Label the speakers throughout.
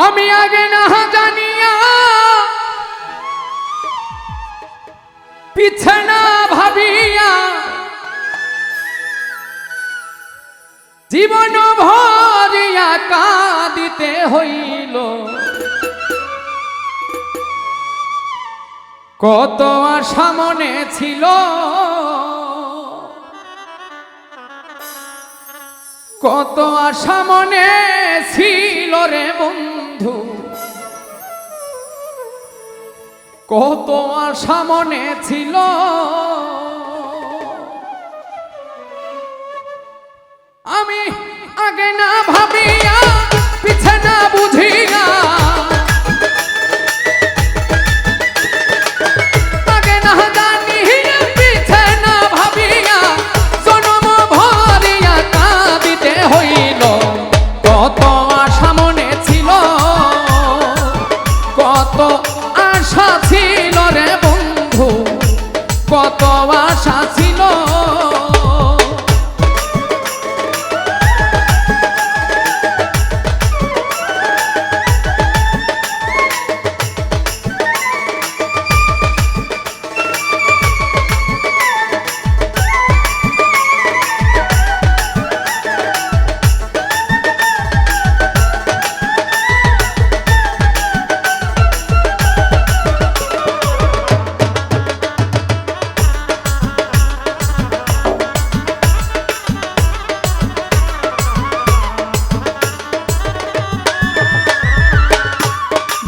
Speaker 1: আমি আগে না জানিয়া পিছে না ভাবিয়া জীবন ভরিয়া কাঁদিতে হইল। কত আশা মনে ছিল, কত আশা মনে ছিল রে বন্ধু, কত আশা মনে ছিল। আমি আগে না ভাবিয়া পিছে না বুঝিয়া কত আশা মনে ছিল, কত আশা ছিল রে বন্ধু, কত আশা ছিল।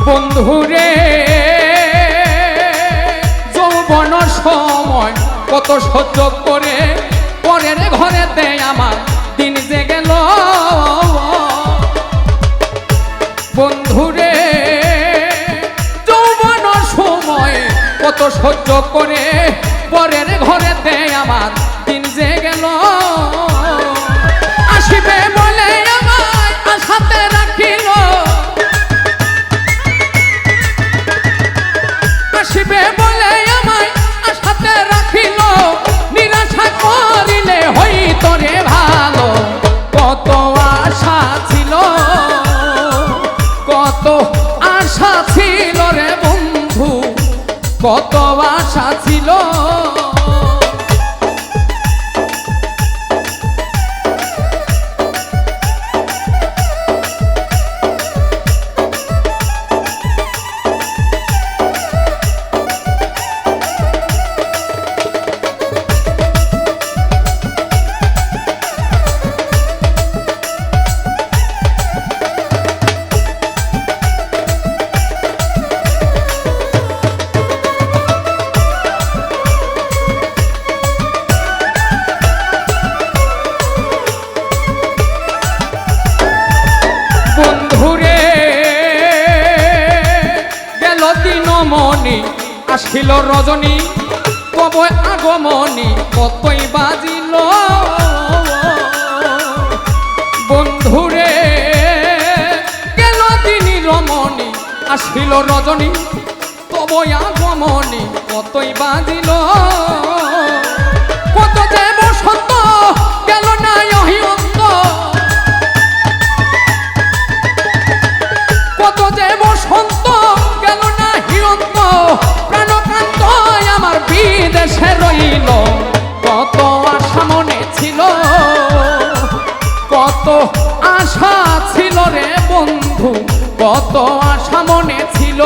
Speaker 1: বন্ধুরে যৌবন সময় কত সহ্য করে পরের ঘরেতে আমার দিন যে গেল। বন্ধুরে যৌবন সময় কত সহ্য করে পরের ঘরেতে আমার দিন যে গেল। আসিবে বলে আমায় আশাতে রাখিল, আসিবে বলে আমায় আশাতে রাখিল, নিরাশা করিলে হইত রে ভালো। কত আশা ছিল, কত আশা ছিল রে বন্ধু, কত আশা ছিল। মনি আসিল রজনী, কবে আগমনী কতই বাজিল। বন্ধুরে গেল দিনী রমণী আসিল রজনী, কবে আগমনী কতই বাজিল। কত যে বসন্ত গেল না অহিয়ন্ত, কত যে বসন্ত গেল না হিয়ন্ত, প্রাণকান্ত আমার বিদেশে রইল। কত আশা মনে ছিল, কত আশা ছিল রে বন্ধু, কত আশা মনে ছিল।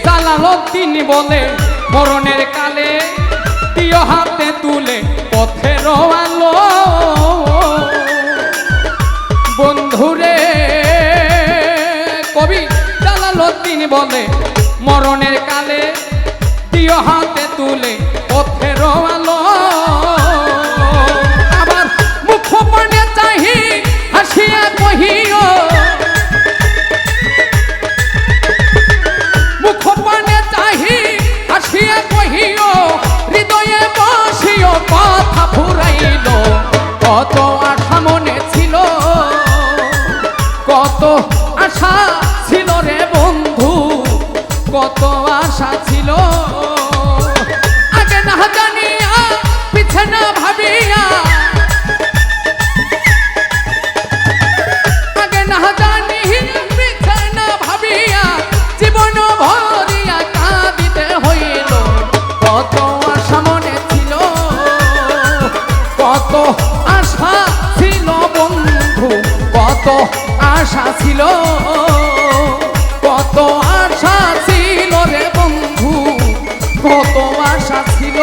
Speaker 1: জালালউদ্দিন বলে মরণের কালে দিও হাতে তুলে পথের আলো। বলে মরণের কালে দিও হাতে তুলে পথের আলো। আবার মুখ পানে চাহি হাসিয়া কহিও, মুখ পানে চাহি হাসিয়া কহিও, হৃদয়ে বসিও কথা ফুরাইল। কত আশা মনে ছিল, কত আশা ছিল রে বন্ধু, কত আশা ছিল। আগে না জানিয়া পিছে না ভাবিয়া, আগে না জানিয়া পিছে না ভাবিয়া জীবন ভরিয়া কাঁদিতে হইল। কত আশা মনে ছিল, কত আশা ছিল বন্ধু, কত আশা ছিল, কত আশা ছিল রে বন্ধু, কত আশা ছিল,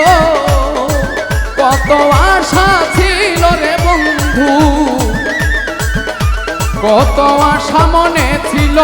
Speaker 1: কত আশা ছিল রে বন্ধু, কত আশা মনে ছিল।